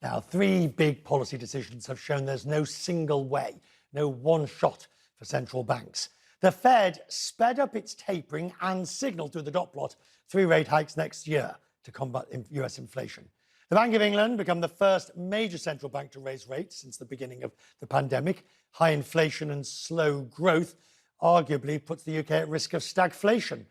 Now, three big policy decisions have shown there's no single way, no one shot for central banks. The Fed sped up its tapering and signalled through the dot plot 3 rate hikes next year to combat US inflation. The Bank of England became the first major central bank to raise rates since the beginning of the pandemic. High inflation and slow growth arguably puts the UK at risk of stagflation.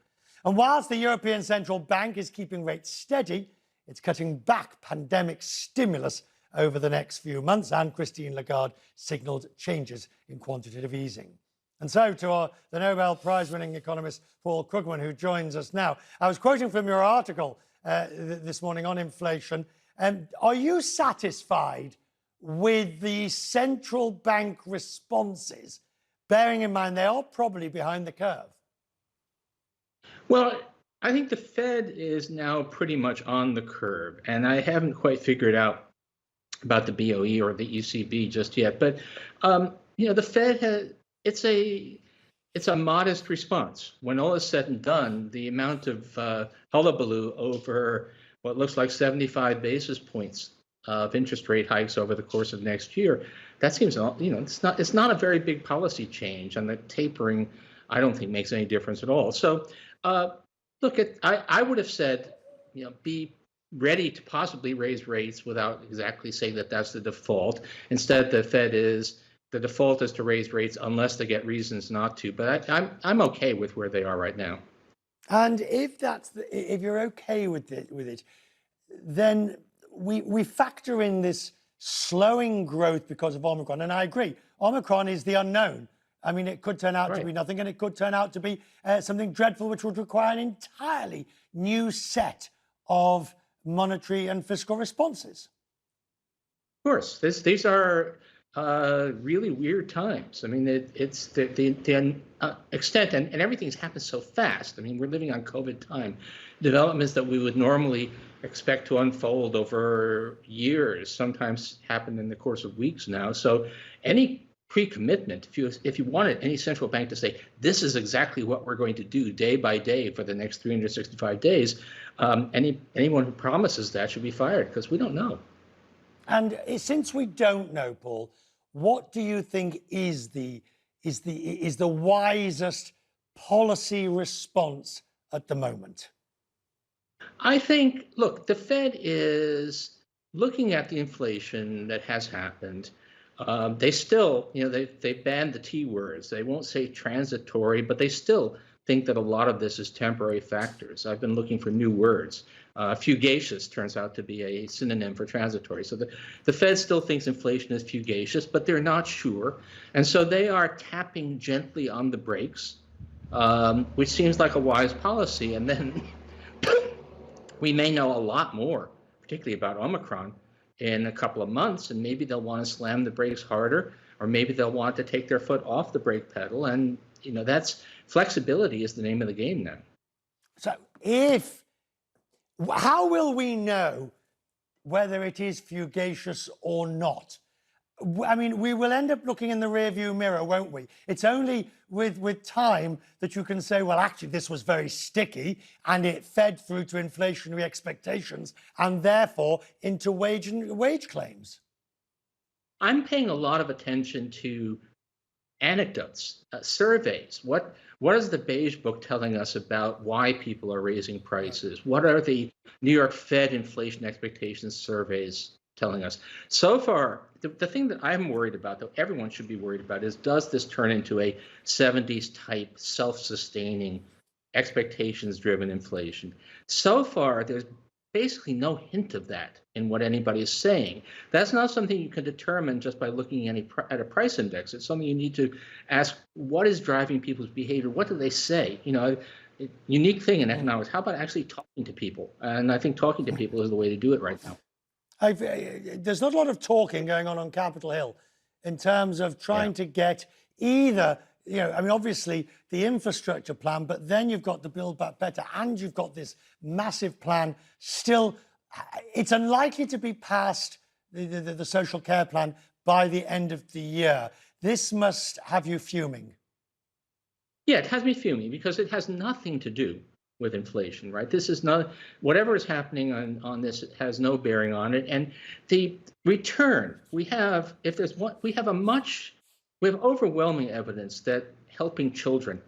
And whilst the European Central Bank is keeping rates steady, it's cutting back pandemic stimulus over the next few months, and Christine Lagarde signalled changes in quantitative easing. And so to the Nobel Prize-winning economist Paul Krugman, who joins us now. I was quoting from your article this morning on inflation. Are you satisfied with the central bank responses, bearing in mind they are probably behind the curve? Well, I think the Fed is now pretty much on the curve, and I haven't quite figured out about the BOE or the ECB just yet. But the Fed has it's a modest response. When all is said and done, the amount of hullabaloo over what looks like 75 basis points of interest rate hikes over the course of next year, that seems it's not a very big policy change, and the tapering I don't think makes any difference at all. So. Look, I would have said, be ready to possibly raise rates without exactly saying that that's the default. Instead, the default is to raise rates unless they get reasons not to. But I'm okay with where they are right now. And if you're okay with it, then we factor in this slowing growth because of Omicron. And I agree, Omicron is the unknown. I mean, it could turn out to be nothing, and it could turn out to be something dreadful, which would require an entirely new set of monetary and fiscal responses. Of course, these are really weird times. I mean, it's the extent, and everything's happened so fast. I mean, we're living on COVID time. Developments that we would normally expect to unfold over years sometimes happen in the course of weeks now. So any pre-commitment, if you wanted any central bank to say, this is exactly what we're going to do day by day for the next 365 days, anyone who promises that should be fired, because we don't know. And since we don't know, Paul, what do you think is the wisest policy response at the moment? I think, look, the Fed is looking at the inflation that has happened. They still, they banned the T words. They won't say transitory, but they still think that a lot of this is temporary factors. I've been looking for new words. Fugacious turns out to be a synonym for transitory. So the Fed still thinks inflation is fugacious, but they're not sure. And so they are tapping gently on the brakes, which seems like a wise policy. And then we may know a lot more, particularly about Omicron, in a couple of months, and maybe they'll want to slam the brakes harder, or maybe they'll want to take their foot off the brake pedal. And that's flexibility is the name of the game now. So how will we know whether it is fugacious or not? I mean, we will end up looking in the rearview mirror, won't we? It's only with time that you can say, well, actually, this was very sticky and it fed through to inflationary expectations and therefore into wage claims. I'm paying a lot of attention to anecdotes, surveys. What is the Beige Book telling us about why people are raising prices? What are the New York Fed inflation expectations surveys telling us? So far, the thing that I'm worried about, though everyone should be worried about, is does this turn into a 70s type self-sustaining expectations-driven inflation? So far, there's basically no hint of that in what anybody is saying. That's not something you can determine just by looking at a price index. It's something you need to ask, what is driving people's behavior? What do they say? Unique thing in economics, how about actually talking to people? And I think talking to people is the way to do it right now. There's not a lot of talking going on Capitol Hill in terms of trying to get either, I mean, obviously the infrastructure plan, but then you've got the Build Back Better and you've got this massive plan still. It's unlikely to be passed, the social care plan, by the end of the year. This must have you fuming. Yeah, it has me fuming because it has nothing to do with inflation, right? This is not, whatever is happening on this has no bearing on it. And the return we have, if there's one, we have overwhelming evidence that helping children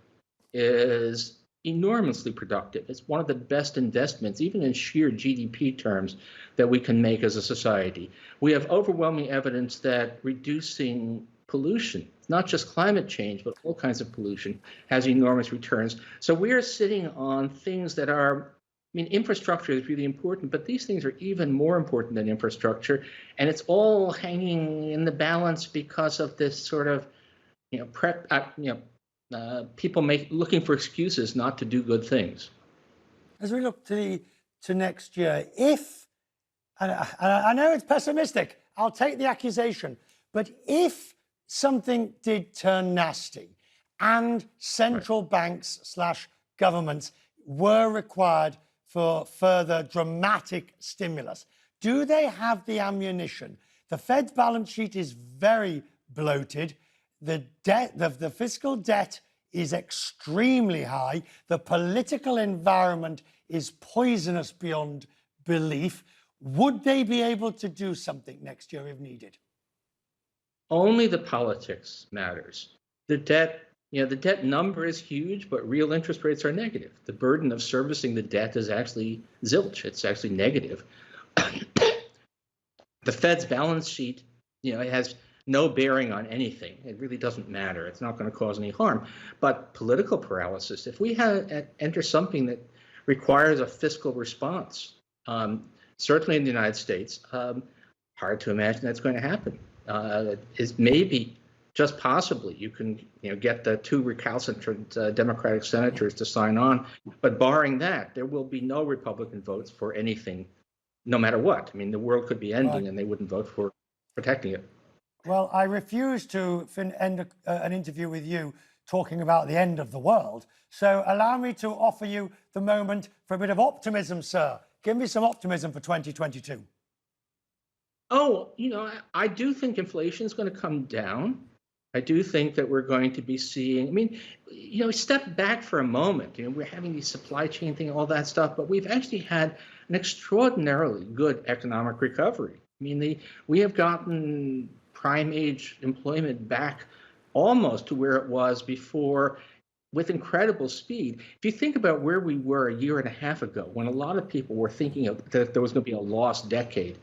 is enormously productive. It's one of the best investments, even in sheer GDP terms, that we can make as a society. We have overwhelming evidence that reducing pollution, not just climate change, but all kinds of pollution, has enormous returns. So we are sitting on things that are, I mean, infrastructure is really important, but these things are even more important than infrastructure. And it's all hanging in the balance because of this sort of, people looking for excuses not to do good things. As we look to next year, and I know it's pessimistic, I'll take the accusation, but if something did turn nasty and central banks / governments were required for further dramatic stimulus, do they have the ammunition? The Fed's balance sheet is very bloated. The fiscal debt is extremely high. The political environment is poisonous beyond belief. Would they be able to do something next year if needed? Only the politics matters. The debt number is huge, but real interest rates are negative. The burden of servicing the debt is actually zilch. It's actually negative. The Fed's balance sheet, it has no bearing on anything. It really doesn't matter. It's not going to cause any harm. But political paralysis, if we enter something that requires a fiscal response, certainly in the United States, hard to imagine that's going to happen. Is maybe, just possibly, you can get the 2 recalcitrant Democratic senators to sign on, but barring that, there will be no Republican votes for anything, no matter what. I mean, the world could be ending, and they wouldn't vote for protecting it. Well, I refuse to end an interview with you talking about the end of the world. So allow me to offer you the moment for a bit of optimism, sir. Give me some optimism for 2022. Oh, I do think inflation is going to come down. I do think that we're going to be seeing, step back for a moment. We're having these supply chain thing, all that stuff, but we've actually had an extraordinarily good economic recovery. We have gotten prime age employment back almost to where it was before with incredible speed. If you think about where we were a year and a half ago, when a lot of people were thinking that there was going to be a lost decade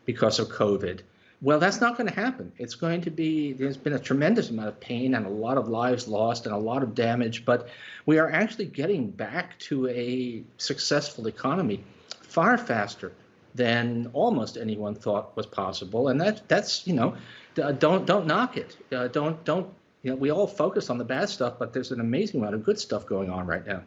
because of COVID, well, that's not going to happen. It's going to be, there's been a tremendous amount of pain and a lot of lives lost and a lot of damage, but we are actually getting back to a successful economy far faster than almost anyone thought was possible. And that's don't knock it. We all focus on the bad stuff, but there's an amazing amount of good stuff going on right now.